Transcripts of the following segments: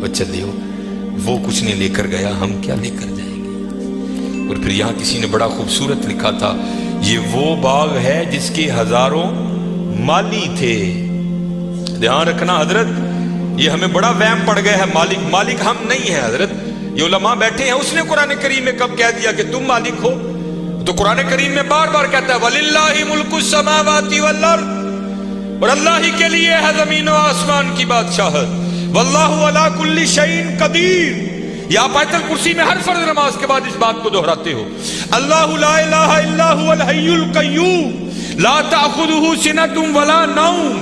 چلے ہو وہ کچھ نہیں لے کر گیا، ہم کیا لے کر جائیں گے؟ اور پھر یہاں کسی نے بڑا خوبصورت لکھا تھا، یہ وہ باغ ہے جس کے ہزاروں مالی تھے۔ دھیان رکھنا حضرت، یہ ہمیں بڑا وہم پڑ گیا ہے، مالک ہم نہیں ہیں حضرت، یہ علماء بیٹھے ہیں۔ اس نے قرآن کریم میں کب کہہ دیا کہ تم مالک ہو؟ تو قرآن کریم میں بار بار کہتا ہے وَلِلَّهِ مُلْكُ السَّمَاوَاتِ وَالْأَرْضِ، اور اللہ ہی کے لیے ہے زمین و آسمان کی بادشاہت۔ وَاللَّهُ عَلَى كُلِّ شَيْءٍ قَدِيرٌ، یہ آپ آیت الکرسی میں ہر فرض نماز کے بعد اس بات کو دہراتے ہو۔ اللہ لا الہ الا هو الحی القیوم لا تأخذه سنة ولا نوم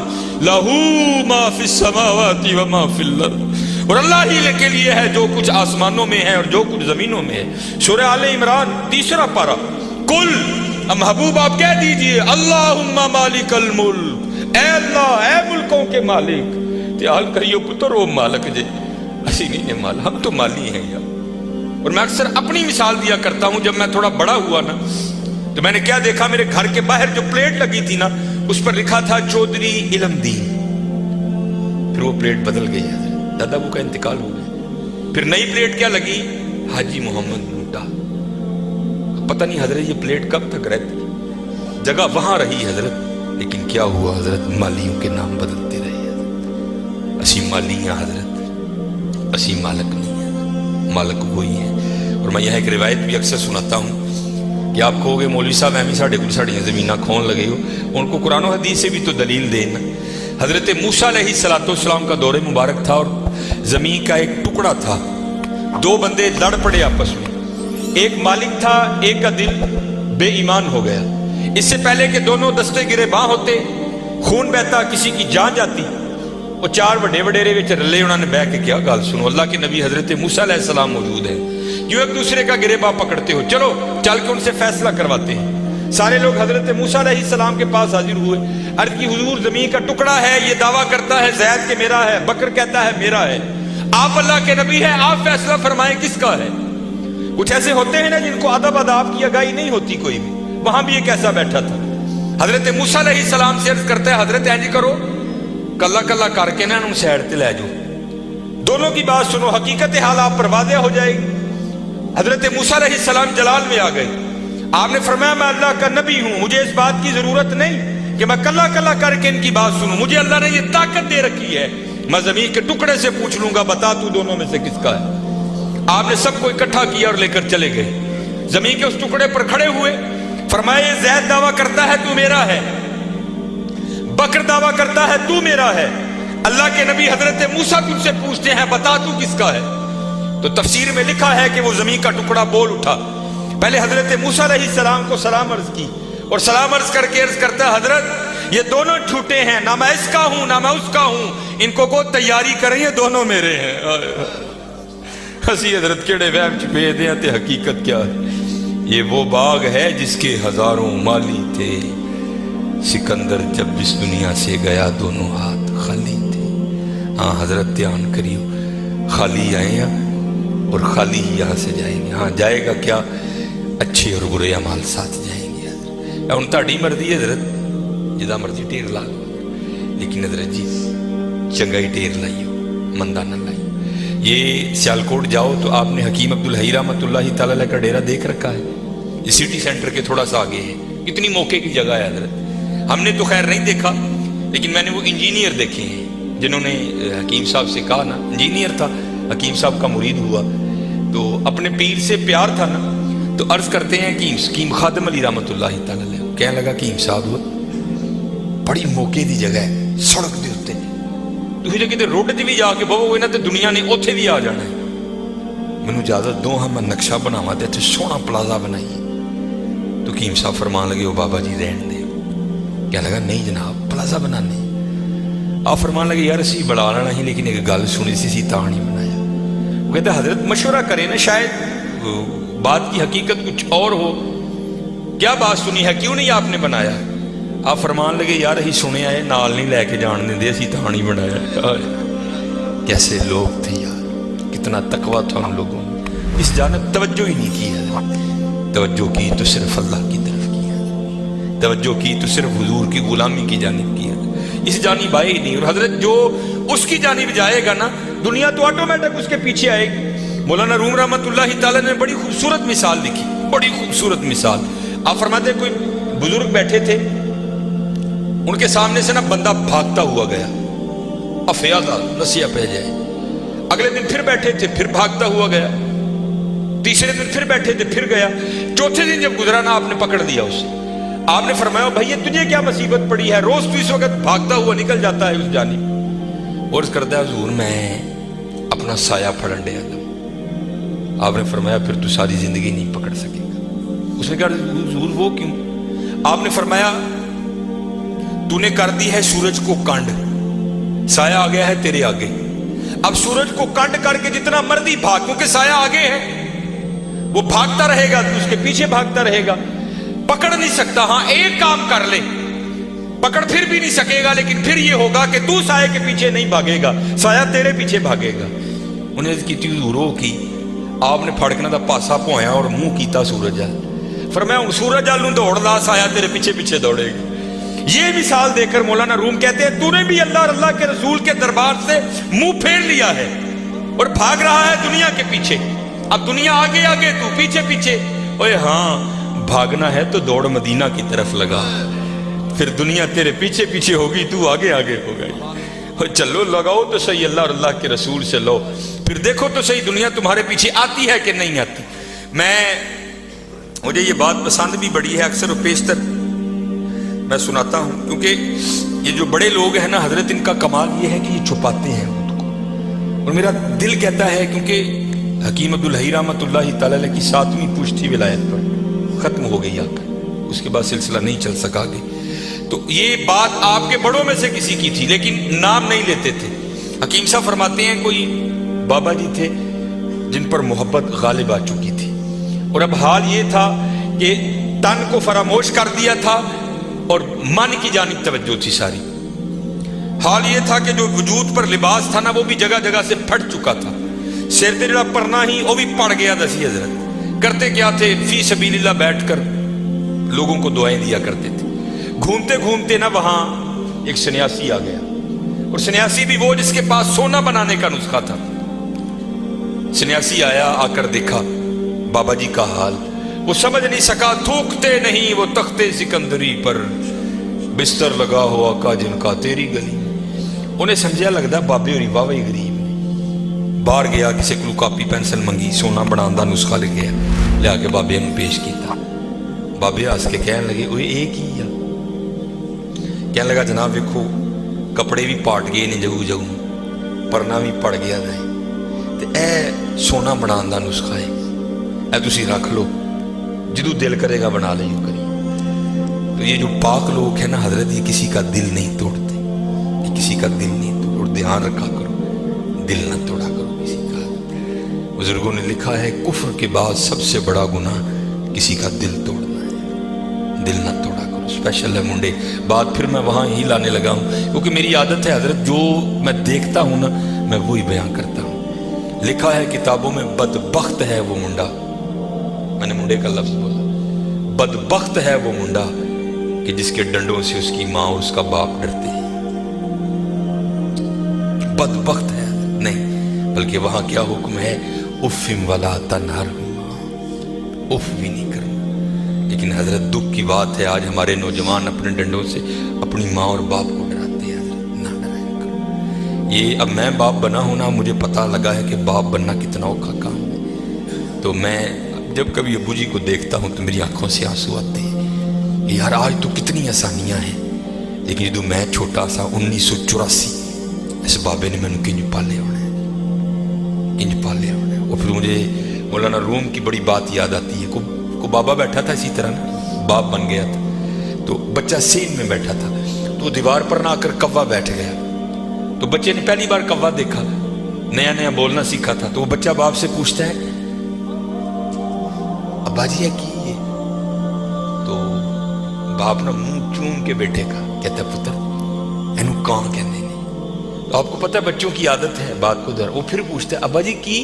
لہو ما فی السماوات وما فی الارض، اور اللہ ہی کے لیے ہے جو کچھ آسمانوں میں ہے اور جو کچھ زمینوں میں ہے۔ سورہ آل عمران 3 پارہ، کل محبوب آپ کہہ دیجئے اللہم مالک الملک، اے اللہ اے ملکوں کے مالک۔ تیال کریو پتر وہ مالک جے، اسی نہیں ہے مال، ہم تو مالی ہیں یار۔ اور میں اکثر اپنی مثال دیا کرتا ہوں، جب میں تھوڑا بڑا ہوا نا تو میں نے کیا دیکھا، میرے گھر کے باہر جو پلیٹ لگی تھی نا اس پر لکھا تھا چودھری علم دین، پھر وہ پلیٹ بدل گئی، دادا ابو کا انتقال ہو گیا، پھر نئی پلیٹ کیا لگی، حاجی محمد نوٹا۔ پتہ نہیں حضرت یہ پلیٹ کب تک رہتی، جگہ وہاں رہی حضرت، لیکن کیا ہوا حضرت، مالیوں کے نام بدلتے رہے حضرت۔ اسی مالی ہیں حضرت، اسی مالک نہیں ہیں، مالک وہی ہیں۔ اور میں یہاں ایک روایت بھی اکثر سناتا ہوں کہ آپ کہو گے مولوی صاحب ایمی ساڑھے کو ساڑھیاں زمینہ کھون لگے ہو، ان کو قرآن و حدیث سے بھی تو دلیل دینا۔ حضرت موسیٰ علیہ السلام کا دور مبارک تھا اور زمین کا ایک ٹکڑا تھا، 2 بندے لڑ پڑے آپس میں، ایک مالک تھا، ایک کا دل بے ایمان ہو گیا۔ اس سے پہلے کہ دونوں دستے گرے باں ہوتے، خون بہتا، کسی کی جان جاتی، وہ 4 بڑے وڈیرے وچ رلے، انہوں نے بہ کے کیا گال سنو، اللہ کے نبی حضرت موسیٰ علیہ السلام موجود ہیں، یوں ایک دوسرے کا گرے باں پکڑتے ہو، چلو چل کے ان سے فیصلہ کرواتے ہیں۔ سارے لوگ حضرت موسیٰ علیہ السلام کے پاس حاضر ہوئے، عرض کی حضور زمین کا ٹکڑا ہے، یہ دعویٰ کرتا ہے زید کہ میرا ہے، بکر کہتا ہے میرا ہے، آپ اللہ کے نبی ہیں، آپ فیصلہ فرمائیں کس کا ہے۔ کچھ ایسے ہوتے ہیں نا جن کو ادب اداب کی آگاہی نہیں ہوتی کوئی بھی، وہاں بھی ایک ایسا بیٹھا تھا۔ حضرت موسیٰ علیہ السلام سے عرض کرتا ہے حضرت اینج کرو، کلا کلا کر کے نا انہوں سیڑ تے لے جاؤ، دونوں کی بات سنو، حقیقت حال آپ پر واضح ہو جائے گی۔ حضرت موسیٰ علیہ السلام جلال میں آ گئے، آپ نے فرمایا میں اللہ کا نبی ہوں، مجھے اس بات کی ضرورت نہیں کہ میں کلا کلا کر کے ان کی بات سنوں، مجھے اللہ نے یہ طاقت دے رکھی ہے، میں زمین کے ٹکڑے سے پوچھ لوں گا بتا تو دونوں میں سے کس کا ہے۔ آپ نے سب کو اکٹھا کیا اور لے کر چلے گئے، زمین کے اس ٹکڑے پر کھڑے ہوئے، فرمایا یہ زید دعویٰ کرتا ہے تو میرا ہے، بکر دعویٰ کرتا ہے تو میرا ہے، اللہ کے نبی حضرت موسیٰ تجھ سے پوچھتے ہیں بتا تو کس کا ہے۔ تو تفسیر میں لکھا ہے کہ وہ زمین کا ٹکڑا بول اٹھا، پہلے حضرت موسیٰ علیہ السلام کو سلام عرض کی، اور سلام عرض کر کے عرض کرتا ہے حضرت یہ دونوں جھوٹے ہیں، نہ میں اس کا ہوں نہ میں اس کا ہوں، ان کو تیاری کریں، یہ دونوں میرے ہیں۔ ہسی حضرت کیڑے وہم چھپے دیں تے حقیقت کیا ہے، یہ وہ باغ ہے جس کے ہزاروں مالی تھے، سکندر جب اس دنیا سے گیا دونوں ہاتھ خالی تھے۔ ہاں حضرت دھیان کریو، خالی آئے ہیں اور خالی ہی یہاں سے جائیں گے۔ ہاں جائے گا کیا، اچھے اور برے اعمال ساتھ جائیں گے حضرت۔ ان تاڑی مرضی ہے حضرت، جدا مرضی ٹیر لا لو، لیکن حضرت جی چنگائی ٹیر لائیو، مندہ نہ لائیو۔ یہ سیالکوٹ جاؤ تو آپ نے حکیم عبدالحی رحمۃ اللہ تعالیٰ علیہ کا ڈیرہ دیکھ رکھا ہے، یہ سٹی سینٹر کے تھوڑا سا آگے ہے، اتنی موقع کی جگہ ہے حضرت۔ ہم نے تو خیر نہیں دیکھا، لیکن میں نے وہ انجینئر دیکھے ہیں جنہوں نے حکیم صاحب سے کہا نا، انجینئر تھا، حکیم صاحب کا مرید ہوا تو اپنے پیر سے پیار تھا نا، تو عرض کرتے ہیں کہ حکیم خادم علی رحمۃ اللہ تعالیٰ علیہ کہنے لگا کہ صاحب بڑی موقع دی جگہ ہے، سڑک دے اتنے تھی جی کتے روڈ تے بھی جا کے بہو گے نا تو دنیا نے اوتھے بھی آ جانا ہے، مینوں اجازت دو ہاں میں نقشہ بناواں تے سونا پلازا بنائیے۔ تو حکیم صاحب فرمان لگے وہ بابا جی رہن دے، کہنے لگا نہیں جناب پلازا بنانے۔ آپ فرمان لگے یار اسی بڑا لینا ہی، لیکن ایک گل سنی سی تاں نہیں بنایا۔ وہ کہتے حضرت مشورہ کریں نا، شاید بات کی حقیقت کچھ اور ہو، کیا بات سنی ہے کیوں نہیں آپ نے بنایا؟ آپ فرمان لگے یار ہی سنے آئے نال نہیں لے کے جان دیں دے اسی تاں نہیں بنایا۔ کیسے لوگ تھے یار، کتنا تقویٰ تھا ان لوگوں نے، اس جانب توجہ ہی نہیں کی ہے، توجہ کی تو صرف اللہ کی طرف کی ہے، توجہ کی تو صرف حضور کی غلامی کی جانب کی ہے، اس جانب آئے ہی نہیں۔ اور حضرت جو اس کی جانب جائے گا نا दुनिया तो ऑटोमेटिक उसके पीछे आएगी। मौलाना रूम रहमतुल्लाहि ताला ने बड़ी खूबसूरत मिसाल लिखी, बड़ी खूबसूरत मिसाल। आप फरमाते कोई बुजुर्ग बैठे थे, उनके सामने से ना बंदा भागता हुआ गया, अफयादा नसिया पह जाए। अगले दिन फिर बैठे थे, फिर भागता हुआ गया। तीसरे दिन फिर बैठे थे, फिर गया। चौथे दिन जब गुजरा ना, आपने पकड़ लिया उसे। आपने फरमाया भैया तुझे क्या मुसीबत पड़ी है, रोज तू इस वक्त भागता हुआ निकल जाता है उस जानिब। और करता है हुजूर मैं अपना साया फड़न डे। आपने फरमाया फिर तू सारी जिंदगी नहीं पकड़ सकेगा। उसने कहा हुजूर वो क्यों? आपने फरमाया तूने कर दी है सूरज को कांड, साया आ गया है तेरे आगे। अब सूरज को कांड करके जितना मर्जी भाग, क्योंकि साया आगे है, वो भागता रहेगा, तू उसके पीछे भागता रहेगा, पकड़ नहीं सकता। हाँ एक काम कर ले, पकड़ फिर भी नहीं सकेगा, लेकिन फिर ये होगा कि तू साये के पीछे नहीं भागेगा, साया तेरे पीछे भागेगा। उन्हें की रो की आपने फड़कना का पासा पोया और मुंह कीता सूरज अल। फरमाया सूरज अल नूं दौड़ ला, साया तेरे पीछे पीछे दौड़ेगा। ये मिसाल देकर मौलाना रूम कहते हैं तूने भी अल्लाह और अल्लाह के रसूल के दरबार से मुंह फेर लिया है और भाग रहा है दुनिया के पीछे। अब दुनिया आगे आगे, तू पीछे पीछे। ओए हाँ, भागना है तो दौड़ मदीना की तरफ लगा, फिर दुनिया तेरे पीछे पीछे होगी, तू आगे आगे हो गई। चलो लगाओ तो सही अल्लाह और अल्लाह के रसूल से लो, फिर देखो तो सही दुनिया तुम्हारे पीछे आती है कि नहीं आती। मुझे ये बात पसंद भी बड़ी है, अक्सर और पेशतर मैं सुनाता हूं, क्योंकि ये जो बड़े लोग हैं ना हजरत, इनका कमाल ये है कि ये छुपाते हैं खुद को। और मेरा दिल कहता है, क्योंकि हकीम अब्दुल हई रहमतुल्लाहि ताला अलैह की 7वीं पुश्ती विलायत पर खत्म हो गई आकर, उसके बाद सिलसिला नहीं चल सका आगे। तो ये बात आपके बड़ों में से किसी की थी, लेकिन नाम नहीं लेते थे। हकीम साहब फरमाते हैं कोई बाबा जी थे जिन पर मोहब्बत गालिब आ चुकी थी, और अब हाल ये था कि तन को फरामोश कर दिया था और मन की जानिब तवज्जो थी सारी। हाल ये था कि जो वजूद पर लिबास था ना, वो भी जगह जगह से फट चुका था। सिर ते जड़ा परना ही वो भी पड़ गया। दसी हजरत करते क्या थे, फी सबीलिल्लाह बैठकर लोगों को दुआएं दिया करते थे। घूमते घूमते ना वहां एक सन्यासी आ गया, और सन्यासी भी वो जिसके पास सोना बनाने का नुस्खा था। सन्यासी आया, आकर देखा बाबा जी का हाल, वो समझ नहीं सका, थूकते नहीं वो तख्ते सिकंदरी पर, बिस्तर लगा हुआ का जिनका तेरी गली। उन्हें समझा लगता बाबे होरी वाह गरीब ने। बाहर गया, किसी को कापी पेंसिल मंगी, सोना बनाने का नुस्खा लिख गया, लिया के बाबे ने पेश किया। बाबे हस के कहने लगे ओए ये की आ? कहने लगा जनाब वेखो कपड़े भी पाट गए ने जगू जगू, परना भी पड़ गया है, ते ए सोना बनाने का नुस्खा है, ए तुसी रख लो, जिदू दिल करेगा बना ले करिए। तो ये जो पाक लोग हैं ना हजरत, ये किसी का दिल नहीं तोड़ते, ये किसी का दिल नहीं तोड़। और ध्यान रखा करो, दिल ना तोड़ा करो किसी का। बुजुर्गों ने लिखा है कुफ्र के बाद सबसे बड़ा गुनाह किसी का दिल तोड़ना है, दिल ना तोड़ा करो। स्पेशल है मुंडे, बात फिर मैं वहां ही लाने लगा हूं, क्योंकि मेरी आदत है हजरत, जो मैं देखता हूं ना मैं वही बयान करता हूं। लिखा है किताबों में बदबख्त है वो मुंडा, मैंने मुंडे का लफ्ज बोला, बदबख्त है वो मुंडा कि जिसके डंडों से उसकी मां और उसका बाप डरते हैं। बदबख्त है नहीं, बल्कि वहां क्या हुक्म है, उफ़िम वला तनहर, उफ भी नहीं करना। लेकिन हजरत दुख की बात है, आज हमारे नौजवान अपने डंडों से अपनी माँ और बाप को डराते हैं। हजरत ना डराया करो। ये अब मैं बाप बना हूं ना, मुझे पता लगा है कि बाप बनना कितना औखा काम है। तो मैं जब कभी अबू जी को देखता हूं तो मेरी आंखों से आंसू आते हैं, यार आज तो कितनी आसानियां हैं, लेकिन जो मैं छोटा सा 1984 इस बाबे ने मैंने किंज पाले होना है, किंज पाले होना है। और फिर मुझे मौलाना रूम की बड़ी बात याद आती है। को बाबा बैठा था इसी तरह ना, बाप बन गया था, तो बच्चा सीन में बैठा था, तो दीवार पर ना आकर कौवा बैठ गया। तो बच्चे ने पहली बार कौवा देखा, नया नया बोलना सीखा था। तो वो बच्चा बाप से पूछता है अब्बा जी है की ये? तो बाप ना मुंह चूम के बेटे का कहता पुत्र एनू कां कहते हैं। तो आपको पता है बच्चों की आदत है बात को दर। वो फिर पूछता है अब्बा जी की?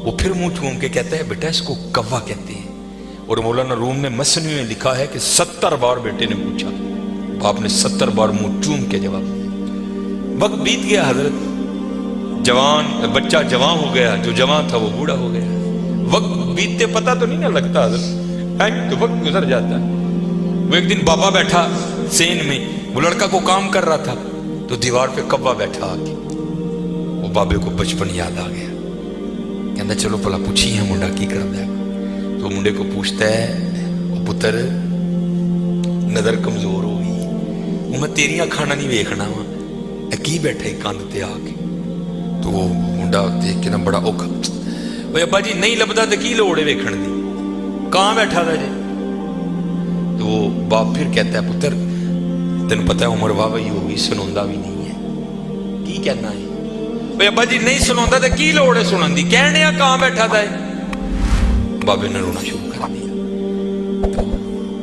वो फिर मुंह चूम के कहता है बेटा इसको कौवा कहते हैं। और मौलाना रूम ने मसनी में लिखा है कि 70 बार बेटे ने पूछा, बाप ने 70 बार मुंह चूम के जवाब दिया। वक्त बीत गया हजरत, जवान बच्चा जवान हो गया, जो जवान था वो बूढ़ा हो गया। वक्त बीतते पता तो नहीं ना लगता, तो वक्त गुजर जाता है। वो एक दिन बाबा बैठा सेन में, वो लड़का को काम कर रहा था, तो दीवार पे कौवा बैठा आके, वो बाबे को बचपन याद आ गया। कहता चलो भला पूछी है मुंडा की करता है। तो मुंडे को पूछता है, वो पुत्र नजर कमजोर हो गई, वो मैं तेरिया खाना नहीं वेखना वा, की बैठे कंध ते आके। तो वो मुंडा देख के ना बड़ा औखा, भाई अब्बा जी नहीं लभदा तो की लोड़ है वेखण दी, कहाँ बैठा था जी। तो वो बाप फिर कहता है, पुत्र तेन पता है उम्र वाह ही होगी, सुनांदा भी नहीं है, की कहना है। भाई अब्बा जी नहीं सुनांदा तो की लोड़ है सुनन दी, कहने कहाँ बैठा था। बाबे ने रोना शुरू कर दिया। तो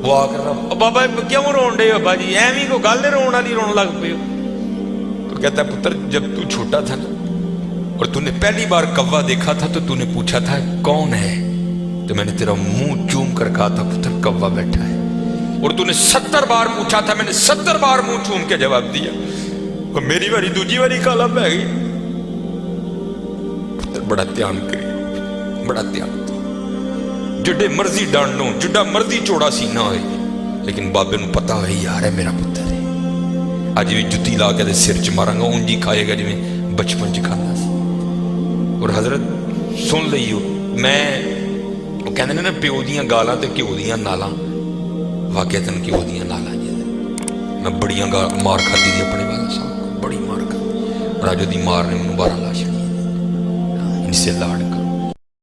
वो आकर बाबा क्यों रोन डे अब्बा जी, एवं को गल रोन वाली रोन लग पे। तो कहता है, पुत्र जब तू छोटा था ना और तूने पहली बार कौवा देखा था तो तूने पूछा था कौन है, तो मैंने तेरा मुंह चूम कर कहा था पुत्र कौवा बैठा है। और तूने 70 बार पूछा था, मैंने 70 बार मुंह चूम के जवाब दिया, और मेरी बारी दूजी बारी काला पै गई। पुत्र बड़ा ध्यान करिए, बड़ा ध्यान, जिड्डे मर्जी डंड लो, जिड्डा मर्जी चौड़ा सीना होए, लेकिन बाबे नूं पता हो यार है मेरा पुत्र है। अज भी जुत्ती ला के सिर च मारांगा, उंज ही खाएगा जिवें बचपन च खांदा सी। और हजरत सुन लईओ, मैं वो कहते ना प्यो दियां गालां ते घ्यो दियां नालां, वाकईतन घ्यो दियां नालां जी। मैं बड़ियां मार खाधी दी अपने वाला साहब, बड़ी मार खाधी, और अज ओहदी मार ने मैनूं 12 ला छड़ी, इनसे लाड़ का